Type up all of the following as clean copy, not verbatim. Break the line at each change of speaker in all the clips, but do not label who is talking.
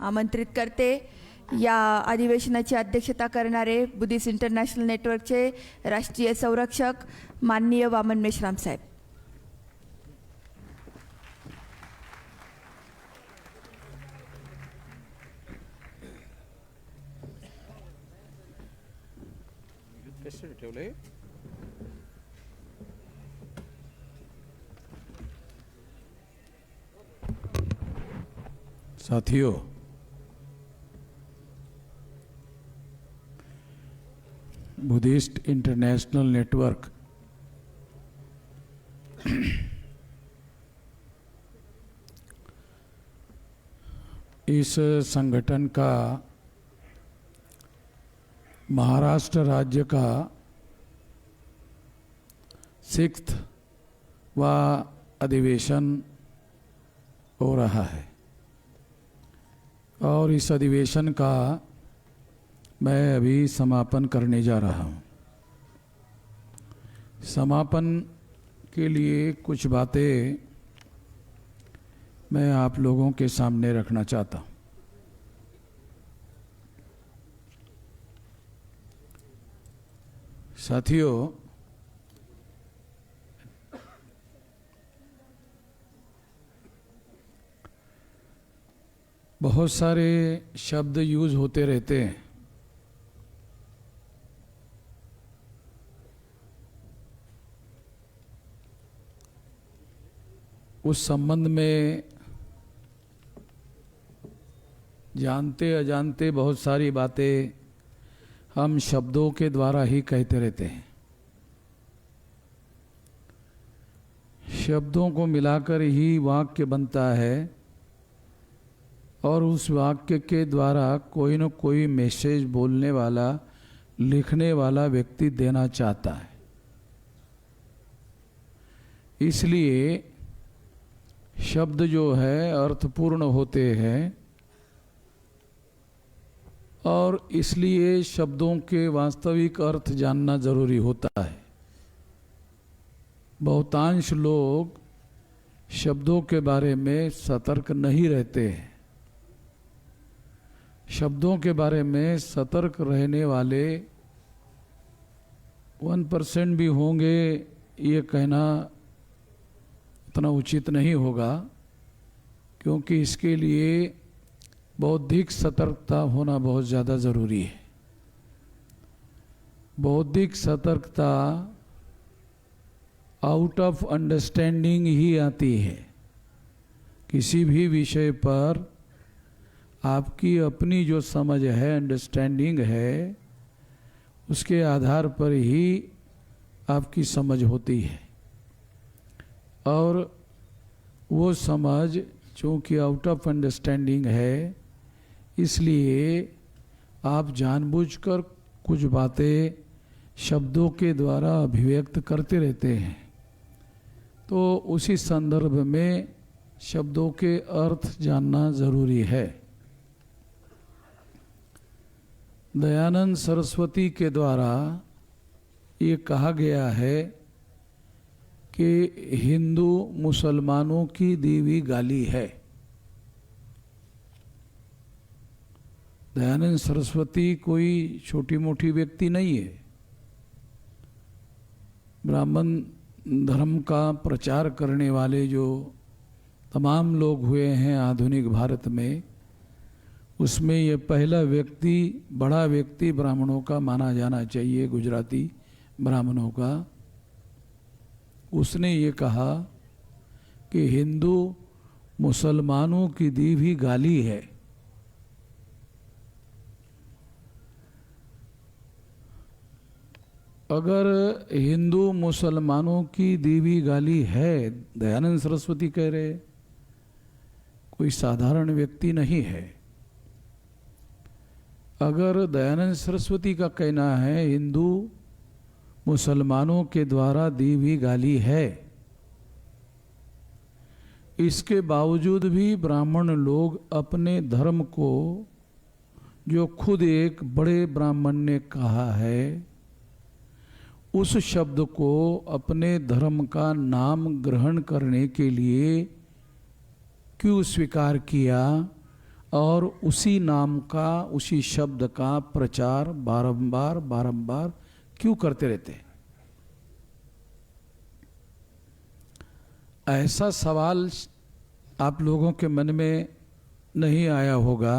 आमंत्रित करते। या अधिवेशनाची अध्यक्षता करणारे बुद्धिस्ट इंटरनॅशनल नेटवर्कचे राष्ट्रीय संरक्षक माननीय वामन मेश्राम साहेब।
साथियों, बुद्धिस्ट इंटरनेशनल नेटवर्क इस संगठन का महाराष्ट्र राज्य का 6th अधिवेशन हो रहा है और इस अधिवेशन का मैं अभी समापन करने जा रहा हूँ। समापन के लिए कुछ बातें मैं आप लोगों के सामने रखना चाहता हूँ। साथियों, बहुत सारे शब्द यूज होते रहते हैं। उस संबंध में जानते अजानते बहुत सारी बातें हम शब्दों के द्वारा ही कहते रहते हैं। शब्दों को मिलाकर ही वाक्य बनता है और उस वाक्य के द्वारा कोई न कोई मैसेज बोलने वाला, लिखने वाला व्यक्ति देना चाहता है। इसलिए शब्द जो है अर्थपूर्ण होते हैं और इसलिए शब्दों के वास्तविक अर्थ जानना जरूरी होता है। बहुतांश लोग शब्दों के बारे में सतर्क नहीं रहते हैं। शब्दों के बारे में सतर्क रहने वाले 1% भी होंगे, ये कहना उतना उचित नहीं होगा, क्योंकि इसके लिए बौद्धिक सतर्कता होना बहुत ज़्यादा ज़रूरी है। बौद्धिक सतर्कता आउट ऑफ अंडरस्टैंडिंग ही आती है। किसी भी विषय पर आपकी अपनी जो समझ है, अंडरस्टैंडिंग है, उसके आधार पर ही आपकी समझ होती है और वो समझ चूँकि आउट ऑफ अंडरस्टैंडिंग है, इसलिए आप जानबूझकर कुछ बातें शब्दों के द्वारा अभिव्यक्त करते रहते हैं। तो उसी संदर्भ में शब्दों के अर्थ जानना ज़रूरी है। दयानंद सरस्वती के द्वारा ये कहा गया है कि हिंदू मुसलमानों की दी हुई गाली है। दयानंद सरस्वती कोई छोटी मोटी व्यक्ति नहीं है। ब्राह्मण धर्म का प्रचार करने वाले जो तमाम लोग हुए हैं आधुनिक भारत में, उसमें ये पहला व्यक्ति, बड़ा व्यक्ति ब्राह्मणों का माना जाना चाहिए, गुजराती ब्राह्मणों का। उसने ये कहा कि हिंदू मुसलमानों की दी हुई गाली है। अगर हिंदू मुसलमानों की दी हुई गाली है, दयानंद सरस्वती कह रहे, कोई साधारण व्यक्ति नहीं है। अगर दयानंद सरस्वती का कहना है हिंदू मुसलमानों के द्वारा दी हुई गाली है, इसके बावजूद भी ब्राह्मण लोग अपने धर्म को, जो खुद एक बड़े ब्राह्मण ने कहा है, उस शब्द को अपने धर्म का नाम ग्रहण करने के लिए क्यों स्वीकार किया, और उसी नाम का, उसी शब्द का प्रचार बारंबार बारंबार क्यों करते रहते हैं? ऐसा सवाल आप लोगों के मन में नहीं आया होगा,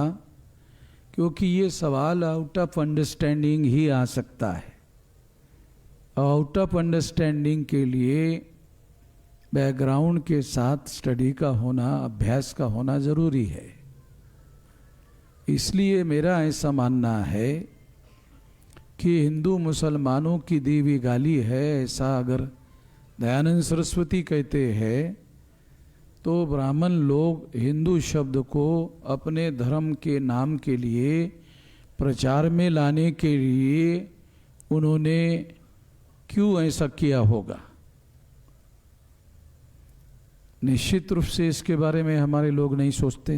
क्योंकि ये सवाल आउट ऑफ अंडरस्टैंडिंग ही आ सकता है। आउट ऑफ अंडरस्टैंडिंग के लिए बैकग्राउंड के साथ स्टडी का होना, अभ्यास का होना जरूरी है। इसलिए मेरा ऐसा मानना है कि हिंदू मुसलमानों की दी हुई गाली है, ऐसा अगर दयानंद सरस्वती कहते हैं, तो ब्राह्मण लोग हिंदू शब्द को अपने धर्म के नाम के लिए प्रचार में लाने के लिए उन्होंने क्यों ऐसा किया होगा? निश्चित रूप से इसके बारे में हमारे लोग नहीं सोचते,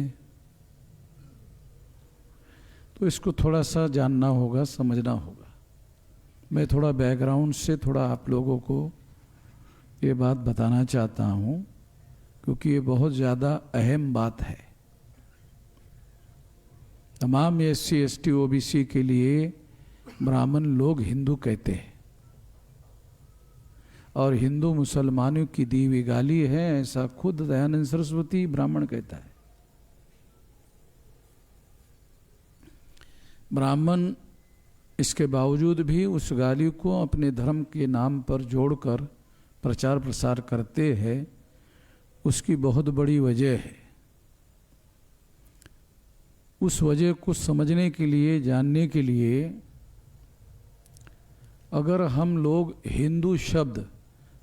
तो इसको थोड़ा सा जानना होगा, समझना होगा। मैं थोड़ा बैकग्राउंड से थोड़ा आप लोगों को ये बात बताना चाहता हूँ, क्योंकि ये बहुत ज़्यादा अहम बात है। तमाम SC ST OBC के लिए ब्राह्मण लोग हिंदू कहते हैं, और हिंदू मुसलमानों की दी हुई गाली है, ऐसा खुद दयानंद सरस्वती ब्राह्मण कहता है। ब्राह्मण इसके बावजूद भी उस गाली को अपने धर्म के नाम पर जोड़कर प्रचार प्रसार करते हैं। उसकी बहुत बड़ी वजह है। उस वजह को समझने के लिए, जानने के लिए, अगर हम लोग हिंदू शब्द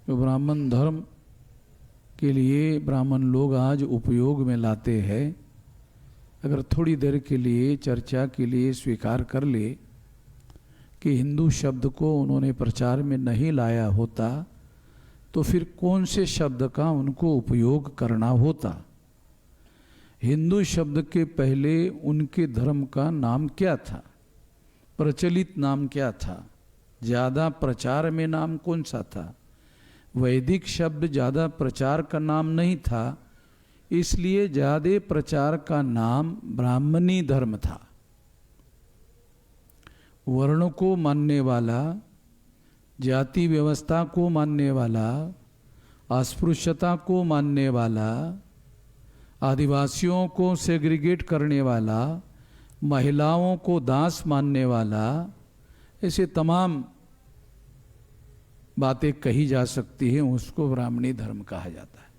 जो ब्राह्मण धर्म के लिए ब्राह्मण लोग आज उपयोग में लाते हैं, अगर थोड़ी देर के लिए चर्चा के लिए स्वीकार कर ले कि हिंदू शब्द को उन्होंने प्रचार में नहीं लाया होता, तो फिर कौन से शब्द का उनको उपयोग करना होता? हिंदू शब्द के पहले उनके धर्म का नाम क्या था? प्रचलित नाम क्या था? ज़्यादा प्रचार में नाम कौन सा था? वैदिक शब्द ज़्यादा प्रचार का नाम नहीं था, इसलिए ज़्यादा प्रचार का नाम ब्राह्मणी धर्म था। वर्ण को मानने वाला, जाति व्यवस्था को मानने वाला, अस्पृश्यता को मानने वाला, आदिवासियों को सेग्रीगेट करने वाला, महिलाओं को दास मानने वाला, ऐसे तमाम बातें कही जा सकती हैं, उसको ब्राह्मणी धर्म कहा जाता है।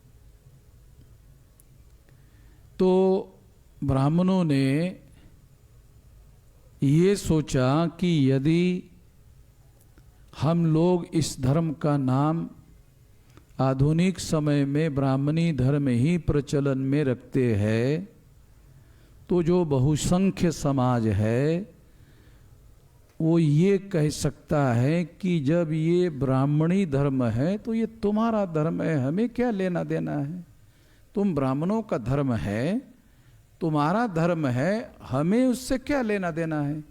तो ब्राह्मणों ने ये सोचा कि यदि हम लोग इस धर्म का नाम आधुनिक समय में ब्राह्मणी धर्म ही प्रचलन में रखते हैं, तो जो बहुसंख्य समाज है वो ये कह सकता है कि जब ये ब्राह्मणी धर्म है तो ये तुम्हारा धर्म है, हमें क्या लेना देना है? तुम ब्राह्मणों का धर्म है, तुम्हारा धर्म है, हमें उससे क्या लेना देना है?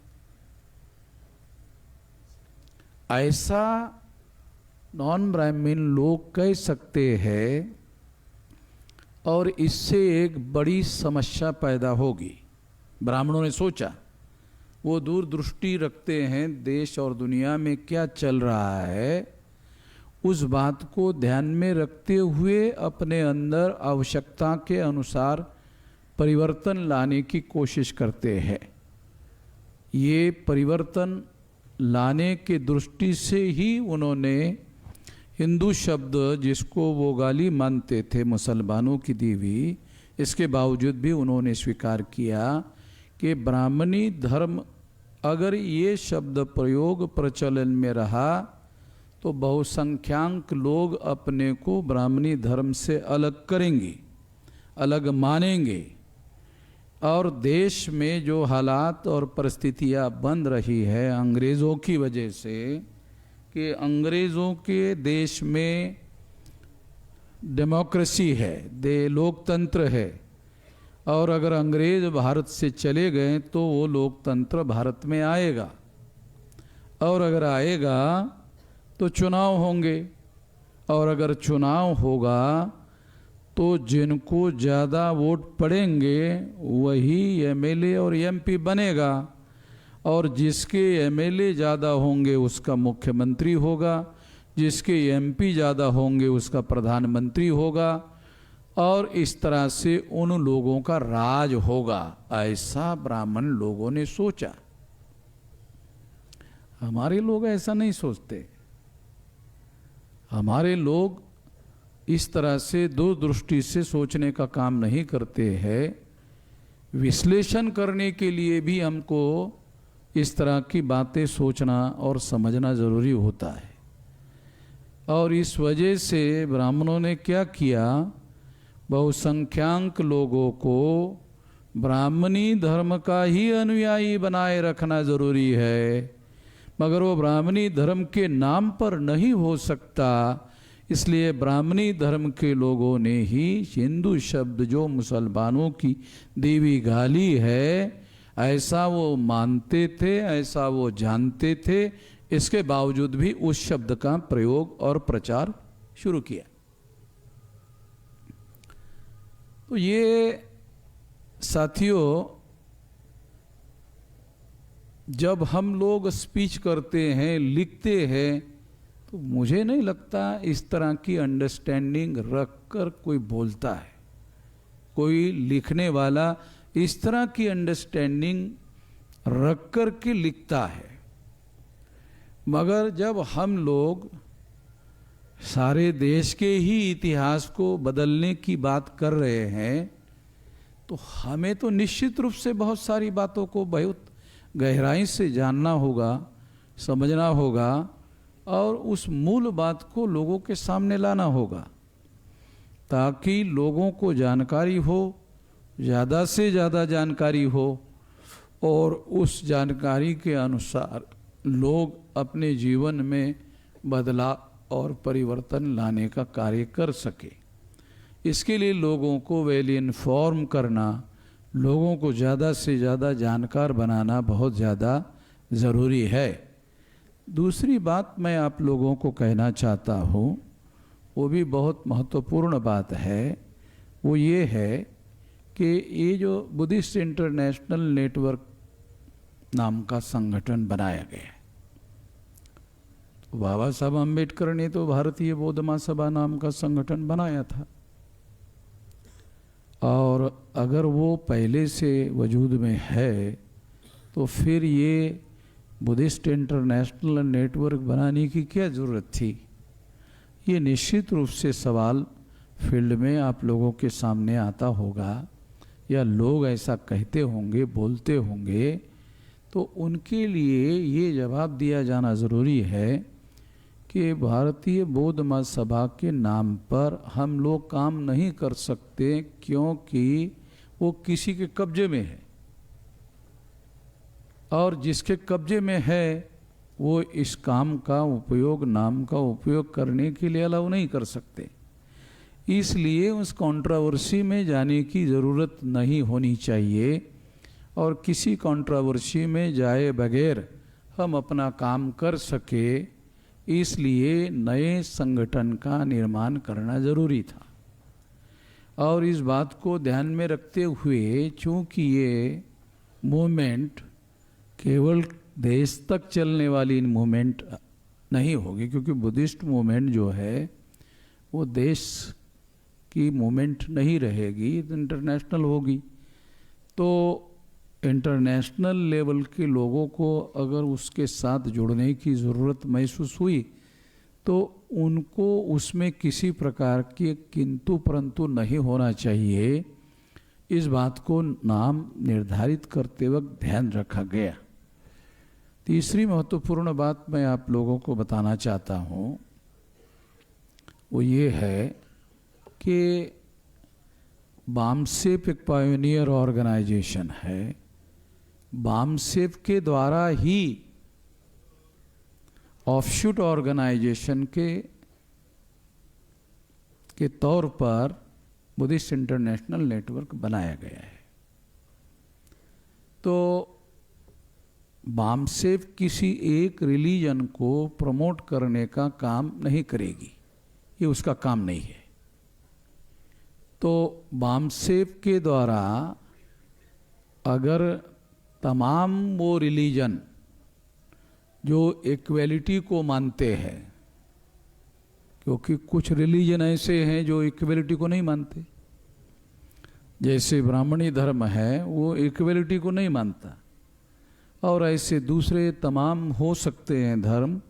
ऐसा नॉन ब्राह्मण लोग कह सकते हैं, और इससे एक बड़ी समस्या पैदा होगी। ब्राह्मणों ने सोचा, वो दूरदृष्टि रखते हैं, देश और दुनिया में क्या चल रहा है उस बात को ध्यान में रखते हुए अपने अंदर आवश्यकता के अनुसार परिवर्तन लाने की कोशिश करते हैं। ये परिवर्तन लाने के दृष्टि से ही उन्होंने हिंदू शब्द, जिसको वो गाली मानते थे मुसलमानों की दी हुई, इसके बावजूद भी उन्होंने स्वीकार किया कि ब्राह्मणी धर्म अगर ये शब्द प्रयोग प्रचलन में रहा तो बहुसंख्यांक लोग अपने को ब्राह्मणी धर्म से अलग करेंगे, अलग मानेंगे। और देश में जो हालात और परिस्थितियां बन रही है अंग्रेज़ों की वजह से, कि अंग्रेज़ों के देश में डेमोक्रेसी है, लोकतंत्र है, और अगर अंग्रेज भारत से चले गए तो वो लोकतंत्र भारत में आएगा, और अगर आएगा तो चुनाव होंगे, और अगर चुनाव होगा तो जिनको ज़्यादा वोट पड़ेंगे वही एमएलए और एमपी बनेगा, और जिसके एमएलए ज़्यादा होंगे उसका मुख्यमंत्री होगा, जिसके एमपी ज़्यादा होंगे उसका प्रधानमंत्री होगा, और इस तरह से उन लोगों का राज होगा। ऐसा ब्राह्मण लोगों ने सोचा। हमारे लोग ऐसा नहीं सोचते। हमारे लोग इस तरह से दो दृष्टि से सोचने का काम नहीं करते हैं। विश्लेषण करने के लिए भी हमको इस तरह की बातें सोचना और समझना ज़रूरी होता है। और इस वजह से ब्राह्मणों ने क्या किया, बहुसंख्यांक लोगों को ब्राह्मणी धर्म का ही अनुयायी बनाए रखना ज़रूरी है, मगर वो ब्राह्मणी धर्म के नाम पर नहीं हो सकता। इसलिए ब्राह्मणी धर्म के लोगों ने ही हिंदू शब्द जो मुसलमानों की देवी गाली है, ऐसा वो मानते थे, ऐसा वो जानते थे, इसके बावजूद भी उस शब्द का प्रयोग और प्रचार शुरू किया। तो ये साथियों, जब हम लोग स्पीच करते हैं, लिखते हैं, तो मुझे नहीं लगता इस तरह की अंडरस्टैंडिंग रखकर कोई बोलता है। कोई लिखने वाला इस तरह की अंडरस्टैंडिंग रख कर के लिखता है। मगर जब हम लोग सारे देश के ही इतिहास को बदलने की बात कर रहे हैं, तो हमें तो निश्चित रूप से बहुत सारी बातों को बहुत गहराई से जानना होगा, समझना होगा, और उस मूल बात को लोगों के सामने लाना होगा, ताकि लोगों को जानकारी हो, ज़्यादा से ज़्यादा जानकारी हो, और उस जानकारी के अनुसार लोग अपने जीवन में बदलाव और परिवर्तन लाने का कार्य कर सके। इसके लिए लोगों को वेल इन्फॉर्म करना, लोगों को ज़्यादा से ज़्यादा जानकार बनाना बहुत ज़्यादा ज़रूरी है। दूसरी बात मैं आप लोगों को कहना चाहता हूँ, वो भी बहुत महत्वपूर्ण बात है। वो ये है कि ये जो बुद्धिस्ट इंटरनेशनल नेटवर्क नाम का संगठन बनाया गया है, तो बाबा साहब अम्बेडकर ने तो भारतीय बौद्ध महासभा नाम का संगठन बनाया था, और अगर वो पहले से वजूद में है तो फिर ये बुद्धिस्ट इंटरनेशनल नेटवर्क बनाने की क्या ज़रूरत थी। ये निश्चित रूप से सवाल फील्ड में आप लोगों के सामने आता होगा, या लोग ऐसा कहते होंगे, बोलते होंगे, तो उनके लिए ये जवाब दिया जाना ज़रूरी है कि भारतीय बौद्ध महासभा के नाम पर हम लोग काम नहीं कर सकते, क्योंकि वो किसी के कब्जे में है, और जिसके कब्जे में है वो इस काम का उपयोग, नाम का उपयोग करने के लिए अलाउ नहीं कर सकते। इसलिए उस कंट्रोवर्सी में जाने की ज़रूरत नहीं होनी चाहिए, और किसी कंट्रोवर्सी में जाए बगैर हम अपना काम कर सके, इसलिए नए संगठन का निर्माण करना ज़रूरी था। और इस बात को ध्यान में रखते हुए, चूँकि ये मूवमेंट केवल देश तक चलने वाली मूवमेंट नहीं होगी, क्योंकि बुद्धिस्ट मूवमेंट जो है वो देश की मूवमेंट नहीं रहेगी, इंटरनेशनल होगी। तो इंटरनेशनल लेवल के लोगों को अगर उसके साथ जुड़ने की ज़रूरत महसूस हुई, तो उनको उसमें किसी प्रकार की किंतु परंतु नहीं होना चाहिए। इस बात को नाम निर्धारित करते वक्त ध्यान रखा गया। तीसरी महत्वपूर्ण बात मैं आप लोगों को बताना चाहता हूँ, वो ये है कि बामसेप एक पायोनियर ऑर्गेनाइजेशन है। बामसेप के द्वारा ही ऑफशूट ऑर्गेनाइजेशन के तौर पर बुद्धिस्ट इंटरनेशनल नेटवर्क बनाया गया है। तो बामसेप किसी एक रिलीजन को प्रमोट करने का काम नहीं करेगी, ये उसका काम नहीं है। तो बामसेफ के द्वारा अगर तमाम वो रिलीजन जो इक्वलिटी को मानते हैं, क्योंकि कुछ रिलीजन ऐसे हैं जो इक्वलिटी को नहीं मानते, जैसे ब्राह्मणी धर्म है वो इक्वलिटी को नहीं मानता, और ऐसे दूसरे तमाम हो सकते हैं धर्म,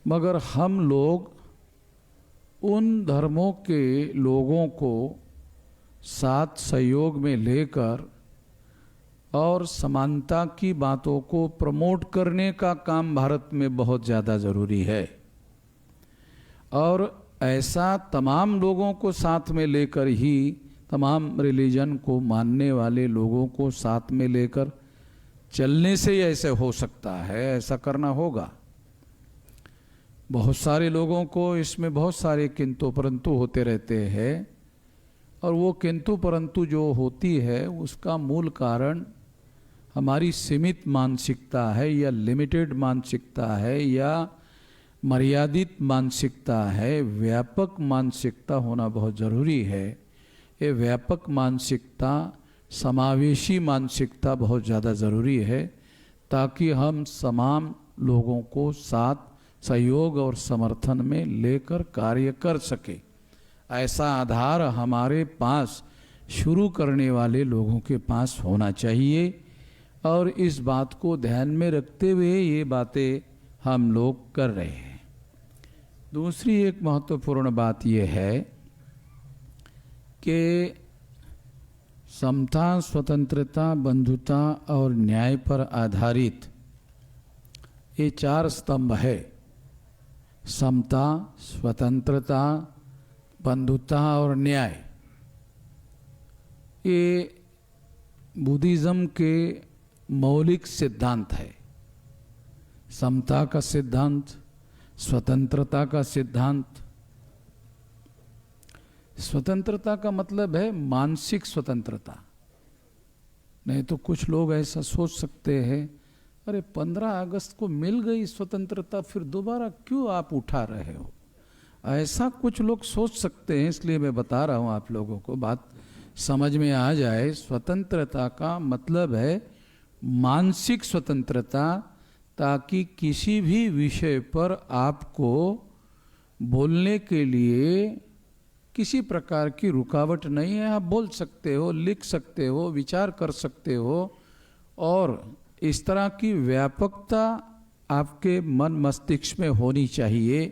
मगर हम लोग उन धर्मों के लोगों को साथ सहयोग में लेकर और समानता की बातों को प्रमोट करने का काम भारत में बहुत ज़्यादा ज़रूरी है। और ऐसा तमाम लोगों को साथ में लेकर ही, तमाम रिलीजन को मानने वाले लोगों को साथ में लेकर चलने से ही ऐसे हो सकता है, ऐसा करना होगा। बहुत सारे लोगों को इसमें बहुत सारे किंतु परंतु होते रहते हैं, और वो किंतु परंतु जो होती है उसका मूल कारण हमारी सीमित मानसिकता है, या लिमिटेड मानसिकता है, या मर्यादित मानसिकता है। व्यापक मानसिकता होना बहुत ज़रूरी है। ये व्यापक मानसिकता, समावेशी मानसिकता बहुत ज़्यादा ज़रूरी है, ताकि हम तमाम लोगों को साथ सहयोग और समर्थन में लेकर कार्य कर सके। ऐसा आधार हमारे पास शुरू करने वाले लोगों के पास होना चाहिए, और इस बात को ध्यान में रखते हुए ये बातें हम लोग कर रहे हैं। दूसरी एक महत्वपूर्ण बात यह है कि समता, स्वतंत्रता, बंधुता और न्याय पर आधारित ये 4 स्तंभ है। समता, स्वतंत्रता, बंधुता और न्याय, ये बुद्धिज्म के मौलिक सिद्धांत है। समता का सिद्धांत, स्वतंत्रता का सिद्धांत। स्वतंत्रता का मतलब है मानसिक स्वतंत्रता। नहीं तो कुछ लोग ऐसा सोच सकते हैं, अरे 15 अगस्त को मिल गई स्वतंत्रता, फिर दोबारा क्यों आप उठा रहे हो? ऐसा कुछ लोग सोच सकते हैं, इसलिए मैं बता रहा हूँ आप लोगों को, बात समझ में आ जाए। स्वतंत्रता का मतलब है मानसिक स्वतंत्रता, ताकि किसी भी विषय पर आपको बोलने के लिए किसी प्रकार की रुकावट नहीं है। आप बोल सकते हो, लिख सकते हो, विचार कर सकते हो, और इस तरह की व्यापकता आपके मन मस्तिष्क में होनी चाहिए।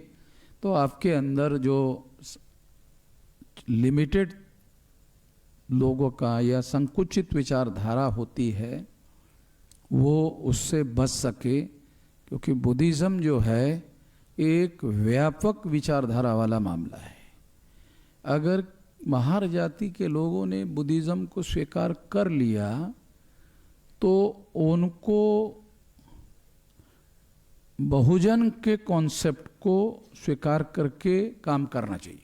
तो आपके अंदर जो लिमिटेड लोगों का या संकुचित विचारधारा होती है वो उससे बच सके, क्योंकि बुद्धिज़्म जो है एक व्यापक विचारधारा वाला मामला है। अगर महार जाति के लोगों ने बुद्धिज़्म को स्वीकार कर लिया तो उनको बहुजन के कॉन्सेप्ट को स्वीकार करके काम करना चाहिए।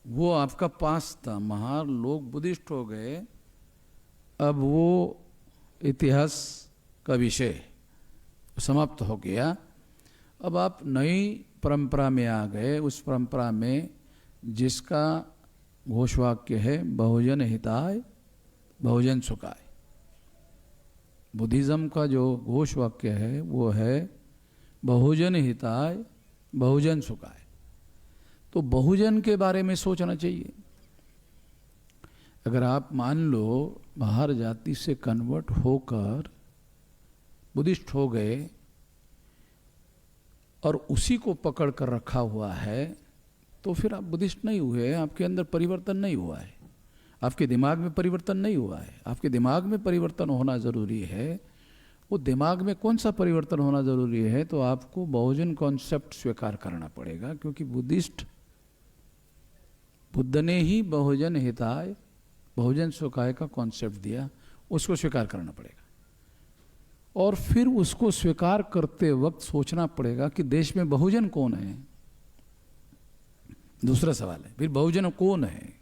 वो आपका पास था, महार लोग बुद्धिस्ट हो गए, अब वो इतिहास का विषय समाप्त हो गया। अब आप नई परंपरा में आ गए, उस परंपरा में जिसका घोषवाक्य है बहुजन हिताय बहुजन सुखाय। बुद्धिज़्म का जो घोषवाक्य है वो है बहुजन हिताय बहुजन सुखाय। तो बहुजन के बारे में सोचना चाहिए। अगर आप मान लो बाहर जाति से कन्वर्ट होकर बुद्धिस्ट हो गए और उसी को पकड़ कर रखा हुआ है, तो फिर आप बुद्धिस्ट नहीं हुए, आपके अंदर परिवर्तन नहीं हुआ है, आपके दिमाग में परिवर्तन नहीं हुआ है। आपके दिमाग में परिवर्तन होना ज़रूरी है। वो दिमाग में कौन सा परिवर्तन होना ज़रूरी है? तो आपको बहुजन कॉन्सेप्ट स्वीकार करना पड़ेगा, क्योंकि बुद्ध ने ही बहुजन हिताय बहुजन सुखाय का कॉन्सेप्ट दिया, उसको स्वीकार करना पड़ेगा। और फिर उसको स्वीकार करते वक्त सोचना पड़ेगा कि देश में बहुजन कौन है। दूसरा सवाल है फिर बहुजन कौन है।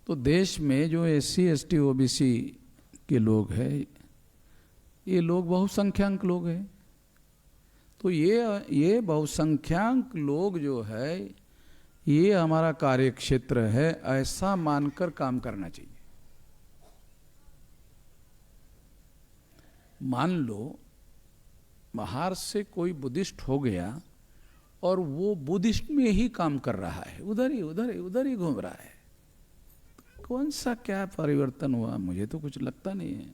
तो देश में जो SC ST OBC के लोग हैं, ये लोग बहुसंख्यक लोग हैं। तो ये बहुसंख्यक लोग जो है ये हमारा कार्य क्षेत्र है, ऐसा मानकर काम करना चाहिए। मान लो बाहर से कोई बुद्धिस्ट हो गया और वो बुद्धिस्ट में ही काम कर रहा है, उधर ही घूम रहा है, कौन सा क्या परिवर्तन हुआ? मुझे तो कुछ लगता नहीं है।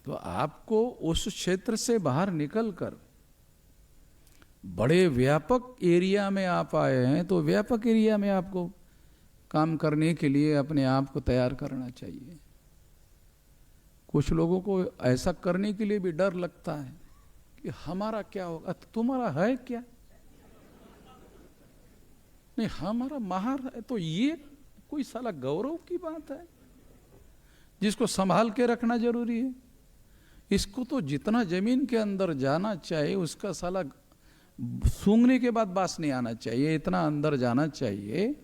तो आपको उस क्षेत्र से बाहर निकलकर बड़े व्यापक एरिया में आप आए हैं, तो व्यापक एरिया में आपको काम करने के लिए अपने आप को तैयार करना चाहिए। कुछ लोगों को ऐसा करने के लिए भी डर लगता है कि हमारा क्या होगा, तुम्हारा है क्या? नहीं, हमारा महार है, तो ये कोई साला गौरव की बात है जिसको संभाल के रखना जरूरी है। इसको तो जितना जमीन के अंदर जाना चाहिए उसका साला सूंघने के बाद बास नहीं आना चाहिए, इतना अंदर जाना चाहिए।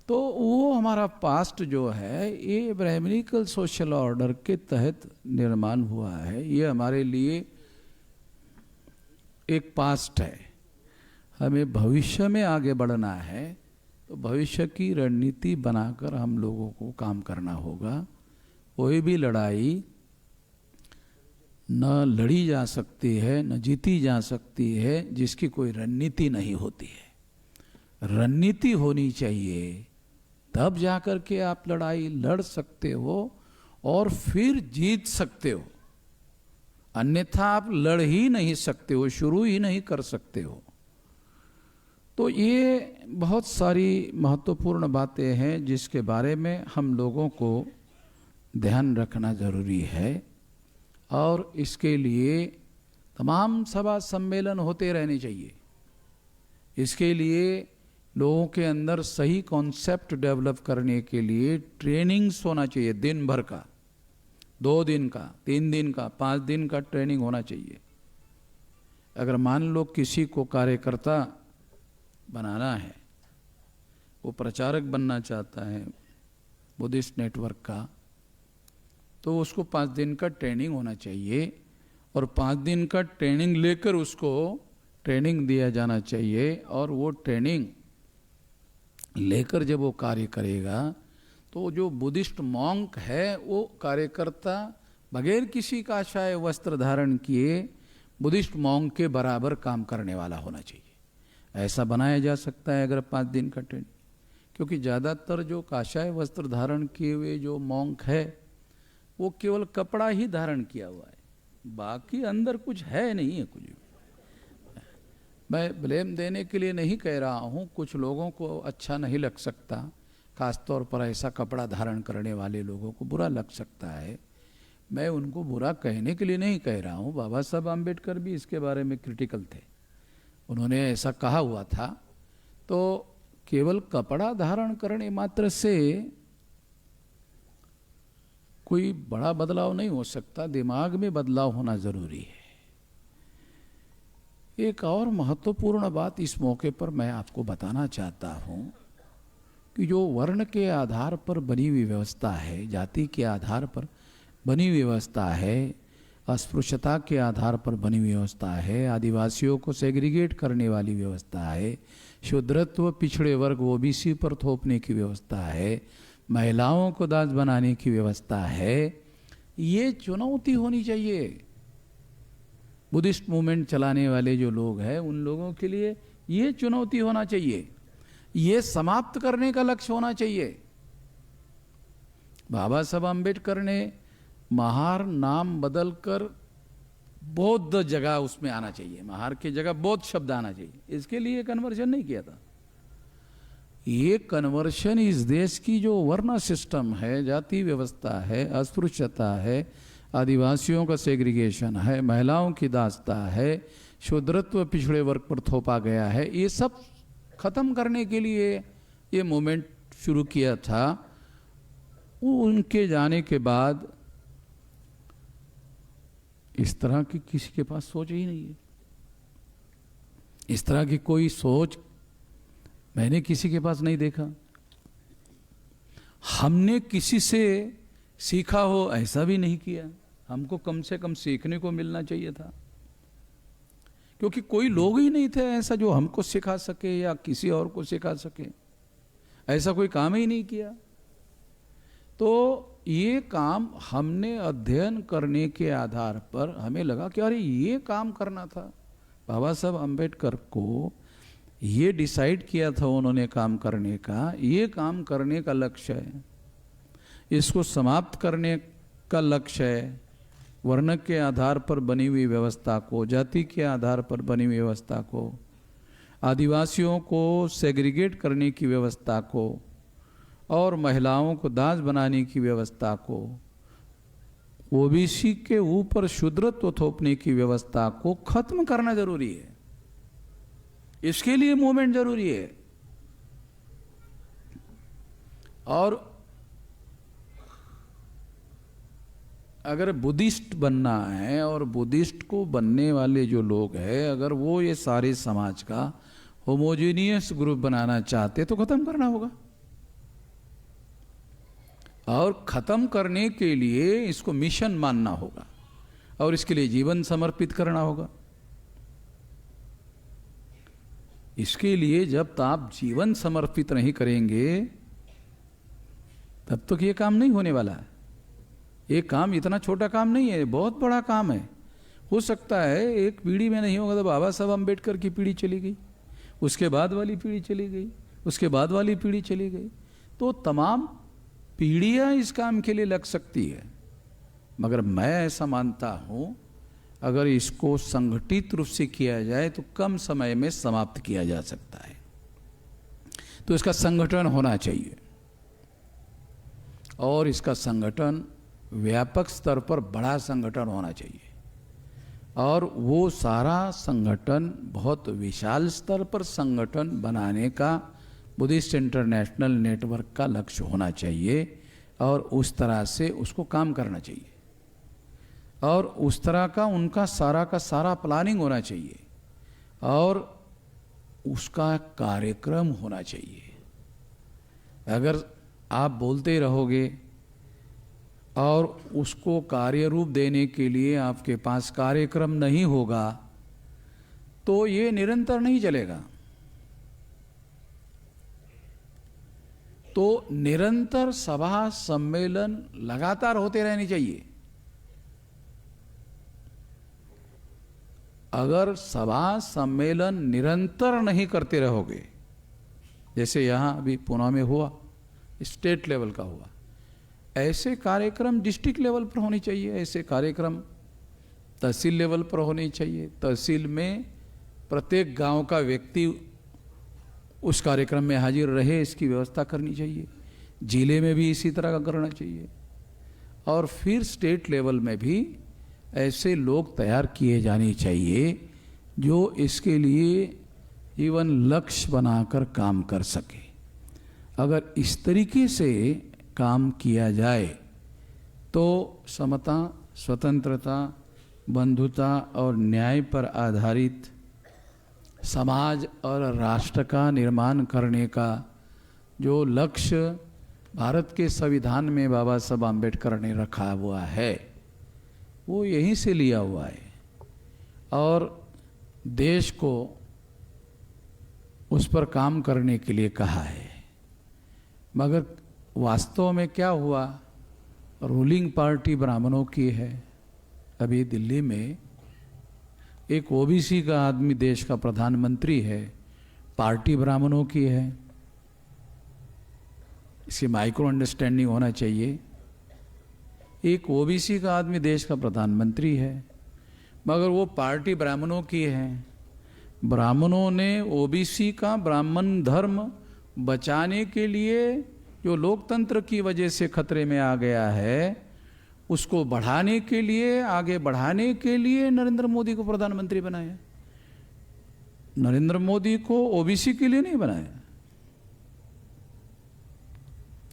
तो वो हमारा पास्ट जो है ये ब्राह्मणिकल सोशल ऑर्डर के तहत निर्माण हुआ है। ये हमारे लिए एक पास्ट है। हमें भविष्य में आगे बढ़ना है तो भविष्य की रणनीति बनाकर हम लोगों को काम करना होगा। कोई भी लड़ाई न लड़ी जा सकती है न जीती जा सकती है जिसकी कोई रणनीति नहीं होती है। रणनीति होनी चाहिए, तब जाकर के आप लड़ाई लड़ सकते हो और फिर जीत सकते हो। अन्यथा आप लड़ ही नहीं सकते हो, शुरू ही नहीं कर सकते हो। तो ये बहुत सारी महत्वपूर्ण बातें हैं जिसके बारे में हम लोगों को ध्यान रखना जरूरी है। और इसके लिए तमाम सभा सम्मेलन होते रहने चाहिए। इसके लिए लोगों के अंदर सही कॉन्सेप्ट डेवलप करने के लिए ट्रेनिंग्स होना चाहिए, दिन भर का, 2 दिन का, 3 दिन का, 5 दिन का ट्रेनिंग होना चाहिए। अगर मान लो किसी को कार्यकर्ता बनाना है, वो प्रचारक बनना चाहता है बुद्धिस्ट नेटवर्क का, तो उसको 5 दिन का ट्रेनिंग होना चाहिए और 5 दिन का ट्रेनिंग लेकर उसको ट्रेनिंग दिया जाना चाहिए। और वो ट्रेनिंग लेकर जब वो कार्य करेगा तो जो बुद्धिस्ट मॉन्क है वो कार्यकर्ता बगैर किसी काशाय वस्त्र धारण किए बुद्धिस्ट मॉन्क के बराबर काम करने वाला होना चाहिए। ऐसा बनाया जा सकता है अगर 5 दिन का ट्रेनिंग, क्योंकि ज़्यादातर जो काशाय वस्त्र धारण किए हुए जो मॉन्क है वो केवल कपड़ा ही धारण किया हुआ है, बाकी अंदर कुछ है नहीं है कुछ। मैं ब्लेम देने के लिए नहीं कह रहा हूँ, कुछ लोगों को अच्छा नहीं लग सकता, खासतौर पर ऐसा कपड़ा धारण करने वाले लोगों को बुरा लग सकता है। मैं उनको बुरा कहने के लिए नहीं कह रहा हूँ। बाबा साहब आम्बेडकर भी इसके बारे में क्रिटिकल थे, उन्होंने ऐसा कहा हुआ था। तो केवल कपड़ा धारण करने मात्र से कोई बड़ा बदलाव नहीं हो सकता, दिमाग में बदलाव होना जरूरी है। एक और महत्वपूर्ण बात इस मौके पर मैं आपको बताना चाहता हूं कि जो वर्ण के आधार पर बनी हुई व्यवस्था है, जाति के आधार पर बनी हुई व्यवस्था है, अस्पृश्यता के आधार पर बनी हुई व्यवस्था है, आदिवासियों को सेग्रीगेट करने वाली व्यवस्था है, शूद्रत्व पिछड़े वर्ग ओबीसी पर थोपने की व्यवस्था है, महिलाओं को दास बनाने की व्यवस्था है, ये चुनौती होनी चाहिए। बुद्धिस्ट मूवमेंट चलाने वाले जो लोग हैं उन लोगों के लिए ये चुनौती होना चाहिए, ये समाप्त करने का लक्ष्य होना चाहिए। बाबा साहब आम्बेडकर ने महार नाम बदलकर बौद्ध जगह उसमें आना चाहिए, महार की जगह बौद्ध शब्द आना चाहिए, इसके लिए कन्वर्जन नहीं किया था। ये कन्वर्शन इस देश की जो वर्ण सिस्टम है, जाति व्यवस्था है, अस्पृश्यता है, आदिवासियों का सेग्रीगेशन है, महिलाओं की दासता है, शूद्रत्व पिछड़े वर्ग पर थोपा गया है, ये सब खत्म करने के लिए ये मूवमेंट शुरू किया था। वो उनके जाने के बाद इस तरह की किसी के पास सोच ही नहीं है। इस तरह की कोई सोच मैंने किसी के पास नहीं देखा। हमने किसी से सीखा हो ऐसा भी नहीं किया, हमको कम से कम सीखने को मिलना चाहिए था। क्योंकि कोई लोग ही नहीं थे ऐसा जो हमको सिखा सके या किसी और को सिखा सके, ऐसा कोई काम ही नहीं किया। तो ये काम हमने अध्ययन करने के आधार पर हमें लगा कि अरे ये काम करना था। बाबा साहब अम्बेडकर को ये डिसाइड किया था उन्होंने काम करने का, ये काम करने का लक्ष्य है, इसको समाप्त करने का लक्ष्य है। वर्ण के आधार पर बनी हुई व्यवस्था को, जाति के आधार पर बनी हुई व्यवस्था को, आदिवासियों को सेग्रीगेट करने की व्यवस्था को और महिलाओं को दास बनाने की व्यवस्था को, ओबीसी के ऊपर शूद्रत्व थोपने की व्यवस्था को खत्म करना जरूरी है। इसके लिए मूवमेंट जरूरी है। और अगर बुद्धिस्ट बनना है और बुद्धिस्ट को बनने वाले जो लोग हैं, अगर वो ये सारे समाज का होमोजेनियस ग्रुप बनाना चाहते तो खत्म करना होगा। और खत्म करने के लिए इसको मिशन मानना होगा और इसके लिए जीवन समर्पित करना होगा। इसके लिए जब तक आप जीवन समर्पित नहीं करेंगे तब तक ये काम नहीं होने वाला है। ये काम इतना छोटा काम नहीं है, बहुत बड़ा काम है। हो सकता है एक पीढ़ी में नहीं होगा तो बाबा साहब अम्बेडकर की पीढ़ी चली गई, उसके बाद वाली पीढ़ी चली गई, उसके बाद वाली पीढ़ी चली गई, तो तमाम पीढ़ियां इस काम के लिए लग सकती है। मगर मैं ऐसा मानता हूं अगर इसको संगठित रूप से किया जाए तो कम समय में समाप्त किया जा सकता है। तो इसका संगठन होना चाहिए और इसका संगठन व्यापक स्तर पर बड़ा संगठन होना चाहिए और वो सारा संगठन बहुत विशाल स्तर पर संगठन बनाने का बुद्धिस्ट इंटरनेशनल नेटवर्क का लक्ष्य होना चाहिए और उस तरह से उसको काम करना चाहिए और उस तरह का उनका सारा का सारा प्लानिंग होना चाहिए और उसका कार्यक्रम होना चाहिए। अगर आप बोलते रहोगे और उसको कार्य रूप देने के लिए आपके पास कार्यक्रम नहीं होगा तो ये निरंतर नहीं चलेगा। तो निरंतर सभा सम्मेलन लगातार होते रहने चाहिए। अगर सभा सम्मेलन निरंतर नहीं करते रहोगे, जैसे यहाँ अभी पुणे में हुआ, स्टेट लेवल का हुआ, ऐसे कार्यक्रम डिस्ट्रिक्ट लेवल पर होने चाहिए, ऐसे कार्यक्रम तहसील लेवल पर होने चाहिए। तहसील में प्रत्येक गांव का व्यक्ति उस कार्यक्रम में हाजिर रहे, इसकी व्यवस्था करनी चाहिए। जिले में भी इसी तरह का करना चाहिए और फिर स्टेट लेवल में भी ऐसे लोग तैयार किए जाने चाहिए जो इसके लिए जीवन लक्ष्य बनाकर काम कर सके। अगर इस तरीके से काम किया जाए तो समता, स्वतंत्रता, बंधुता और न्याय पर आधारित समाज और राष्ट्र का निर्माण करने का जो लक्ष्य भारत के संविधान में बाबा साहब अम्बेडकर ने रखा हुआ है वो यहीं से लिया हुआ है और देश को उस पर काम करने के लिए कहा है। मगर वास्तव में क्या हुआ, रूलिंग पार्टी ब्राह्मणों की है। अभी दिल्ली में एक ओबीसी का आदमी देश का प्रधानमंत्री है, पार्टी ब्राह्मणों की है। इसकी माइक्रो अंडरस्टैंडिंग होना चाहिए। एक ओबीसी का आदमी देश का प्रधानमंत्री है मगर वो पार्टी ब्राह्मणों की है। ब्राह्मणों ने ओबीसी का ब्राह्मण धर्म बचाने के लिए जो लोकतंत्र की वजह से खतरे में आ गया है उसको बढ़ाने के लिए, आगे बढ़ाने के लिए नरेंद्र मोदी को प्रधानमंत्री बनाया। नरेंद्र मोदी को ओबीसी के लिए नहीं बनाया।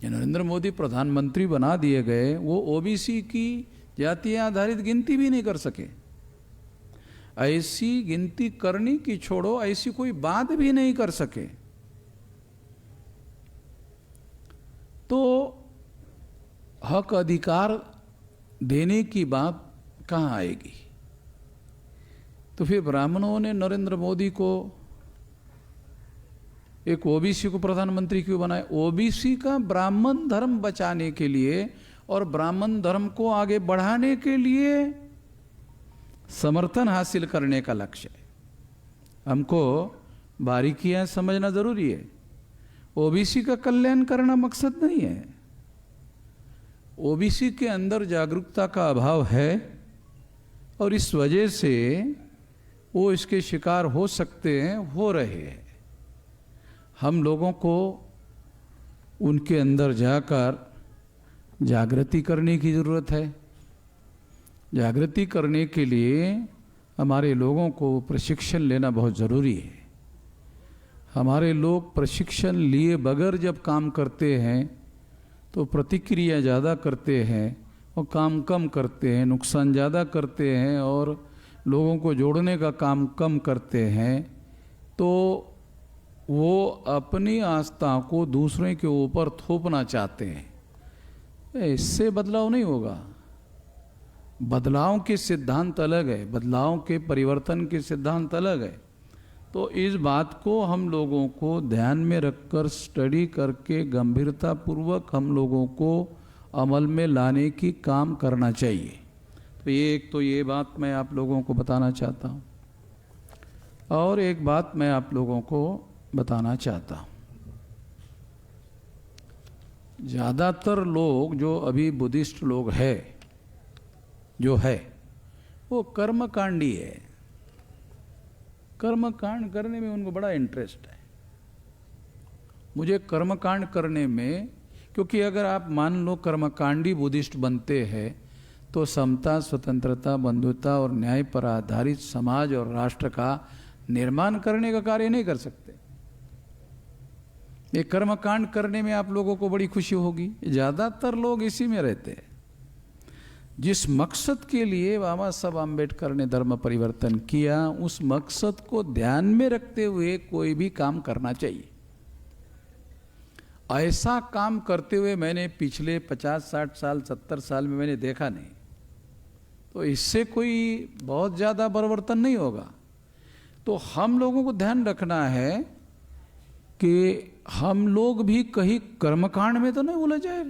ये नरेंद्र मोदी प्रधानमंत्री बना दिए गए, वो ओबीसी की जातीय आधारित गिनती भी नहीं कर सके। ऐसी गिनती करने की छोड़ो, ऐसी कोई बात भी नहीं कर सके। तो हक अधिकार देने की बात कहाँ आएगी? तो फिर ब्राह्मणों ने नरेंद्र मोदी को, एक ओबीसी को प्रधानमंत्री क्यों बनाया? ओबीसी का ब्राह्मण धर्म बचाने के लिए और ब्राह्मण धर्म को आगे बढ़ाने के लिए समर्थन हासिल करने का लक्ष्य है। हमको बारीकियां समझना जरूरी है। ओबीसी का कल्याण करना मकसद नहीं है। ओबीसी के अंदर जागरूकता का अभाव है और इस वजह से वो इसके शिकार हो सकते हैं, हो रहे हैं। हम लोगों को उनके अंदर जाकर जागृति करने की ज़रूरत है। जागृति करने के लिए हमारे लोगों को प्रशिक्षण लेना बहुत ज़रूरी है। हमारे लोग प्रशिक्षण लिए बगैर जब काम करते हैं तो प्रतिक्रिया ज़्यादा करते हैं और काम कम करते हैं, नुकसान ज़्यादा करते हैं और लोगों को जोड़ने का काम कम करते हैं। तो वो अपनी आस्था को दूसरे के ऊपर थोपना चाहते हैं। इससे बदलाव नहीं होगा। बदलाव के सिद्धांत अलग है, बदलाव के परिवर्तन के सिद्धांत अलग है। तो इस बात को हम लोगों को ध्यान में रखकर स्टडी करके गंभीरतापूर्वक हम लोगों को अमल में लाने की काम करना चाहिए। तो ये बात मैं आप लोगों को बताना चाहता हूँ। और एक बात मैं आप लोगों को बताना चाहता हूँ। ज़्यादातर लोग जो अभी बुद्धिस्ट लोग जो है वो कर्मकांडी है। कर्मकांड करने में उनको बड़ा इंटरेस्ट है। मुझे कर्मकांड करने में, क्योंकि अगर आप मान लो कर्मकांडी बुद्धिस्ट बनते हैं तो समता, स्वतंत्रता, बंधुता और न्याय पर आधारित समाज और राष्ट्र का निर्माण करने का कार्य नहीं कर सकते। ये कर्मकांड करने में आप लोगों को बड़ी खुशी होगी। ज़्यादातर लोग इसी में रहते हैं। जिस मकसद के लिए बाबा साहब आम्बेडकर ने धर्म परिवर्तन किया, उस मकसद को ध्यान में रखते हुए कोई भी काम करना चाहिए। ऐसा काम करते हुए मैंने पिछले 50, 60 साल, 70 साल में मैंने देखा नहीं। तो इससे कोई बहुत ज़्यादा परिवर्तन नहीं होगा। तो हम लोगों को ध्यान रखना है कि हम लोग भी कहीं कर्मकांड में तो नहीं उलझ जाए।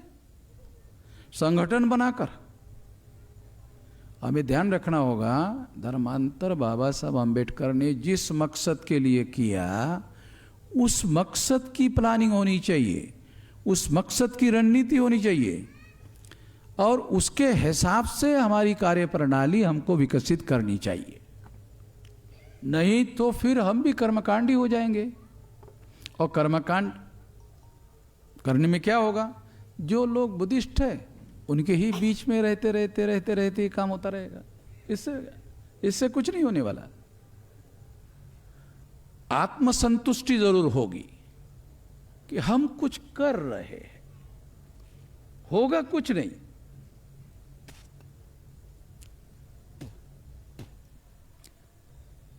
संगठन बनाकर हमें ध्यान रखना होगा, धर्मांतर बाबा साहब आम्बेडकर ने जिस मकसद के लिए किया उस मकसद की प्लानिंग होनी चाहिए, उस मकसद की रणनीति होनी चाहिए और उसके हिसाब से हमारी कार्यप्रणाली हमको विकसित करनी चाहिए। नहीं तो फिर हम भी कर्मकांडी हो जाएंगे। और कर्मकांड करने में क्या होगा? जो लोग बुद्धिस्ट है उनके ही बीच में रहते ही काम होता रहेगा। इससे कुछ नहीं होने वाला। आत्मसंतुष्टि जरूर होगी कि हम कुछ कर रहे हैं, होगा कुछ नहीं।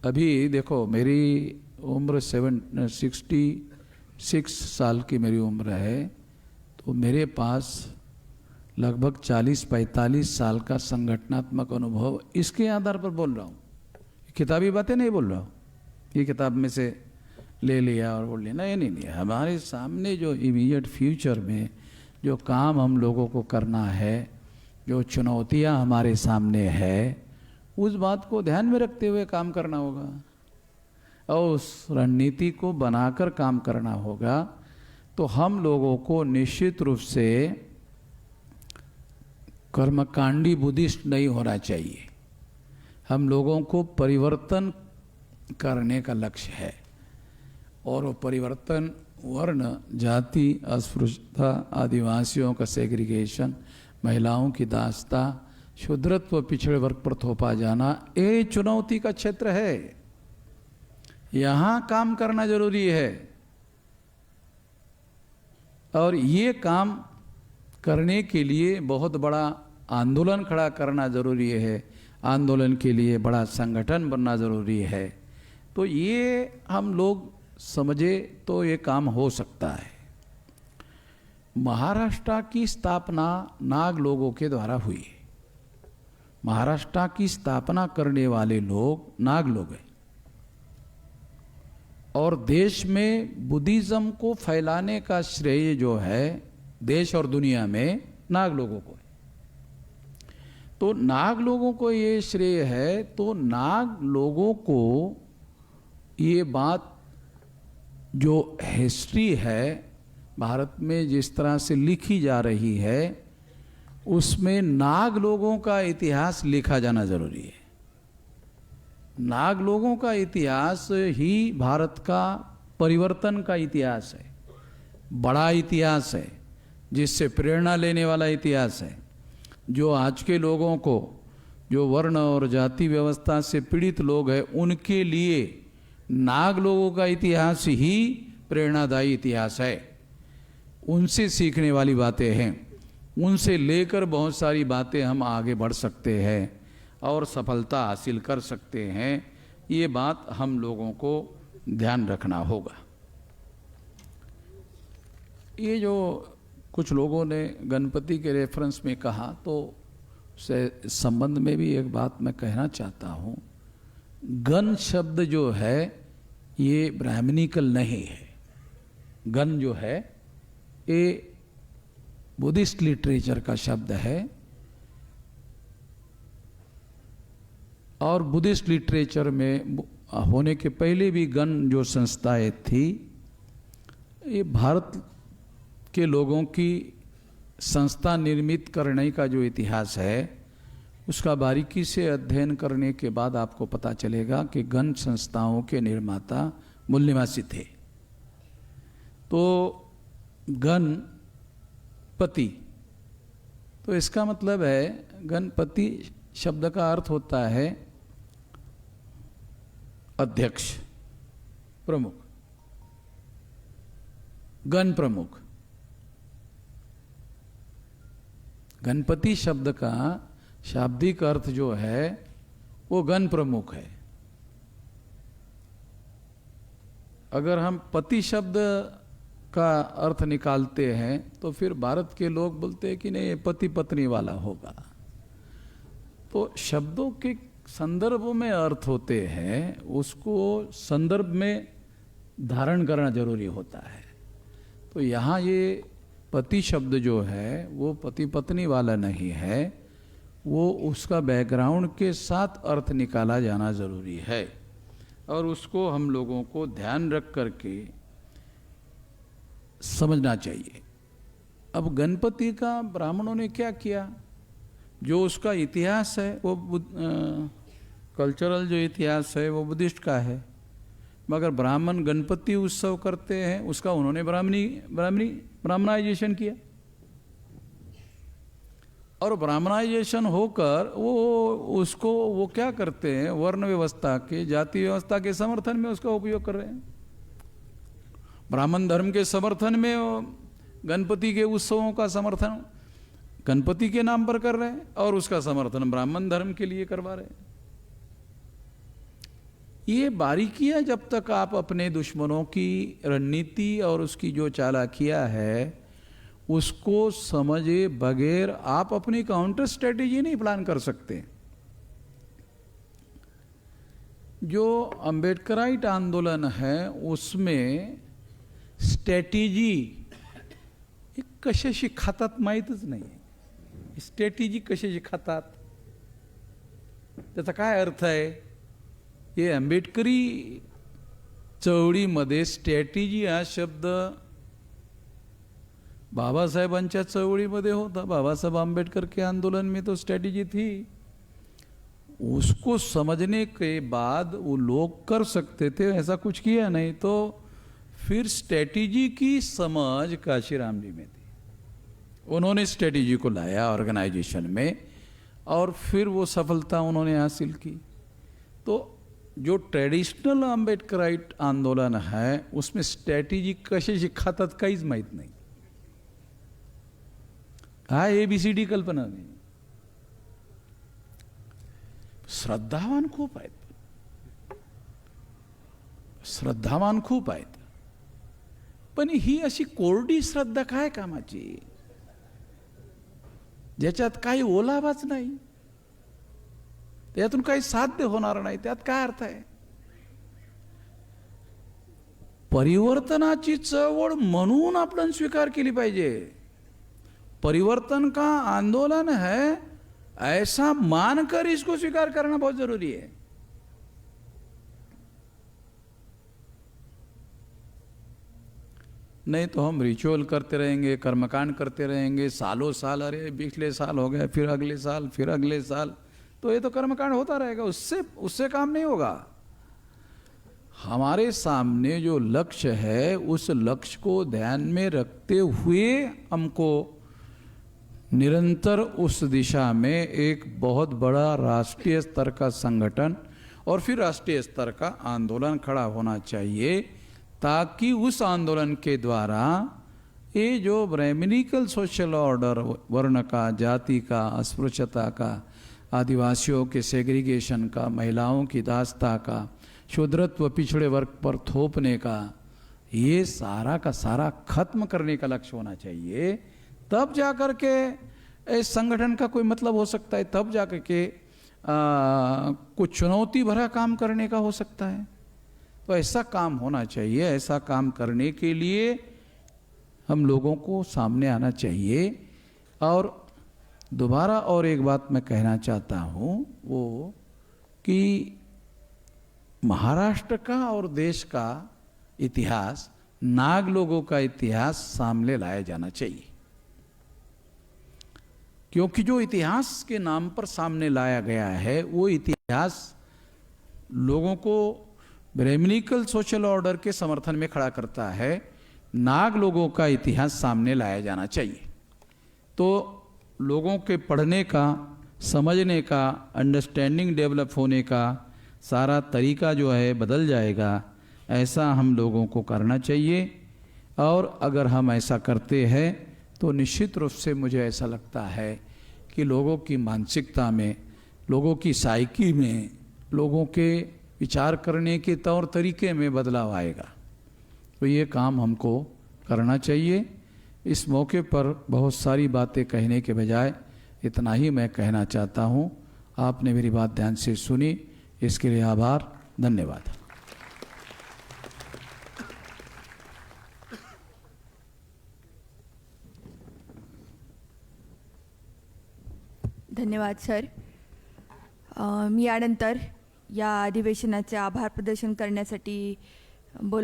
अभी देखो, मेरी उम्र 66 साल की मेरी उम्र है। तो मेरे पास लगभग 40-45 साल का संगठनात्मक अनुभव, इसके आधार पर बोल रहा हूँ। किताबी बातें नहीं बोल रहा हूँ, ये किताब में से ले लिया और बोल लिया, नहीं। हमारे सामने जो इमीडिएट फ्यूचर में जो काम हम लोगों को करना है, जो चुनौतियाँ हमारे सामने है, उस बात को ध्यान में रखते हुए काम करना होगा और उस रणनीति को बनाकर काम करना होगा। तो हम लोगों को निश्चित रूप से कर्मकांडी बुद्धिस्ट नहीं होना चाहिए। हम लोगों को परिवर्तन करने का लक्ष्य है और वो परिवर्तन वर्ण, जाति, अस्पृश्यता, आदिवासियों का सेग्रीगेशन, महिलाओं की दास्ता, शूद्रत्व, पिछड़े वर्ग पर थोपा जाना, ये चुनौती का क्षेत्र है। यहाँ काम करना जरूरी है और ये काम करने के लिए बहुत बड़ा आंदोलन खड़ा करना जरूरी है। आंदोलन के लिए बड़ा संगठन बनना जरूरी है। तो ये हम लोग समझे तो ये काम हो सकता है। महाराष्ट्र की स्थापना नाग लोगों के द्वारा हुई। महाराष्ट्र की स्थापना करने वाले लोग नाग लोग हैं और देश में बुद्धिज्म को फैलाने का श्रेय जो है देश और दुनिया में नाग लोगों को है। तो नाग लोगों को ये श्रेय है, तो नाग लोगों को ये बात जो हिस्ट्री है भारत में जिस तरह से लिखी जा रही है उसमें नाग लोगों का इतिहास लिखा जाना जरूरी है। नाग लोगों का इतिहास ही भारत का परिवर्तन का इतिहास है, बड़ा इतिहास है, जिससे प्रेरणा लेने वाला इतिहास है। जो आज के लोगों को, जो वर्ण और जाति व्यवस्था से पीड़ित लोग हैं, उनके लिए नाग लोगों का इतिहास ही प्रेरणादायी इतिहास है। उनसे सीखने वाली बातें हैं, उनसे लेकर बहुत सारी बातें हम आगे बढ़ सकते हैं और सफलता हासिल कर सकते हैं। ये बात हम लोगों को ध्यान रखना होगा। ये जो कुछ लोगों ने गणपति के रेफरेंस में कहा, तो से संबंध में भी एक बात मैं कहना चाहता हूँ। गण शब्द जो है ये ब्राह्मणिकल नहीं है। गण जो है ये बुद्धिस्ट लिटरेचर का शब्द है और बुद्धिस्ट लिटरेचर में होने के पहले भी गण जो संस्थाएं थी, ये भारत के लोगों की संस्था निर्मित करने का जो इतिहास है उसका बारीकी से अध्ययन करने के बाद आपको पता चलेगा कि गण संस्थाओं के निर्माता मूल निवासी थे। तो गणपति, तो इसका मतलब है गणपति शब्द का अर्थ होता है अध्यक्ष, प्रमुख, गण प्रमुख। गणपति शब्द का शाब्दिक अर्थ जो है वो गण प्रमुख है। अगर हम पति शब्द का अर्थ निकालते हैं तो फिर भारत के लोग बोलते हैं कि नहीं ये पति पत्नी वाला होगा। तो शब्दों के संदर्भ में अर्थ होते हैं, उसको संदर्भ में धारण करना जरूरी होता है। तो यहाँ ये पति शब्द जो है वो पति पत्नी वाला नहीं है, वो उसका बैकग्राउंड के साथ अर्थ निकाला जाना जरूरी है और उसको हम लोगों को ध्यान रख करके समझना चाहिए। अब गणपति का ब्राह्मणों ने क्या किया, जो उसका इतिहास है वो कल्चरल जो इतिहास है वो बुद्धिस्ट का है, मगर ब्राह्मण गणपति उत्सव करते हैं, उसका उन्होंने ब्राह्मणाइजेशन किया और ब्राह्मणाइजेशन होकर वो उसको वो क्या करते हैं, वर्ण व्यवस्था के, जाति व्यवस्था के समर्थन में उसका उपयोग कर रहे हैं। ब्राह्मण धर्म के समर्थन में गणपति के उत्सवों का समर्थन गणपति के नाम पर कर रहे हैं और उसका समर्थन ब्राह्मण धर्म के लिए करवा रहे हैं। ये बारीकियां जब तक आप अपने दुश्मनों की रणनीति और उसकी जो चालाकियां है उसको समझे बगैर आप अपनी काउंटर स्ट्रेटेजी नहीं प्लान कर सकते। जो अंबेडकराइट आंदोलन है उसमें स्ट्रॅटेजी कशाशी खातात माहीतच नाही। स्ट्रॅटेजी कशाशी खातात त्याचा काय अर्थ आहे, ये आंबेडकरी चळवळीमध्ये स्ट्रॅटेजी हा शब्द बाबासाहेबांच्या चळवळीमध्ये होता। बाबासाहेब आंबेडकर के आंदोलन में तो स्ट्रैटेजी थी। उसको समझने के बाद वो लोग कर सकते थे, ऐसा कुछ किया नहीं। तो फिर स्ट्रैटेजी की समझ काशीराम जी में थी, उन्होंने स्ट्रैटेजी को लाया ऑर्गेनाइजेशन में और फिर वो सफलता उन्होंने हासिल की। तो जो ट्रेडिशनल आंबेडकराइट आंदोलन है उसमें स्ट्रैटेजी कशाशी खातात काहीच माहीत नाही। हा ABCD कल्पना नाही। श्रद्धावान खूप आहेत, श्रद्धावान खूप आहेत, पण ही अशी कोरडी श्रद्धा काय कामाची, ज्याच्यात काही ओलावाच नाही। त्यातून काही साध्य होणार नाही, त्यात काय अर्थ आहे? परिवर्तनाची चळवळ म्हणून आपण स्वीकार केली पाहिजे. परिवर्तन का आंदोलन है ऐसा मानकर इसको स्वीकार करना बहुत जरूरी है. नहीं तो हम रिचुअल करते रहेंगे, कर्मकांड करते रहेंगे सालों साल. अरे पिछले साल हो गए, फिर अगले साल, फिर अगले साल, तो ये तो कर्मकांड होता रहेगा, उससे काम नहीं होगा. हमारे सामने जो लक्ष्य है उस लक्ष्य को ध्यान में रखते हुए हमको निरंतर उस दिशा में एक बहुत बड़ा राष्ट्रीय स्तर का संगठन और फिर राष्ट्रीय स्तर का आंदोलन खड़ा होना चाहिए, ताकि उस आंदोलन के द्वारा ये जो ब्राह्मणिकल सोशल ऑर्डर, वर्ण का, जाति का, अस्पृश्यता का, आदिवासियों के सेग्रीगेशन का, महिलाओं की दासता का, शूद्रत्व पिछड़े वर्ग पर थोपने का, ये सारा का सारा खत्म करने का लक्ष्य होना चाहिए. तब जाकर के इस संगठन का कोई मतलब हो सकता है, तब जाकर के कुछ चुनौती भरा काम करने का हो सकता है. तो ऐसा काम होना चाहिए. ऐसा काम करने के लिए हम लोगों को सामने आना चाहिए. और दोबारा और एक बात मैं कहना चाहता हूँ, वो कि महाराष्ट्र का और देश का इतिहास, नाग लोगों का इतिहास सामने लाया जाना चाहिए. क्योंकि जो इतिहास के नाम पर सामने लाया गया है वो इतिहास लोगों को ब्राह्मणिकल सोशल ऑर्डर के समर्थन में खड़ा करता है. नाग लोगों का इतिहास सामने लाया जाना चाहिए. तो लोगों के पढ़ने का, समझने का, अंडरस्टैंडिंग डेवलप होने का सारा तरीका जो है बदल जाएगा. ऐसा हम लोगों को करना चाहिए. और अगर हम ऐसा करते हैं तो निश्चित रूप से मुझे ऐसा लगता है कि लोगों की मानसिकता में, लोगों की साइकी में, लोगों के विचार करने के तौर तरीके में बदलाव आएगा. तो ये काम हमको करना चाहिए. इस मौके पर बहुत सारी बातें कहने के बजाय इतना ही मैं कहना चाहता हूँ. आपने मेरी बात ध्यान से सुनी, इसके लिए आभार. धन्यवाद.
धन्यवाद सर. मी यानंतर या अधिवेशनाचे आभार प्रदर्शन करण्यासाठी बोल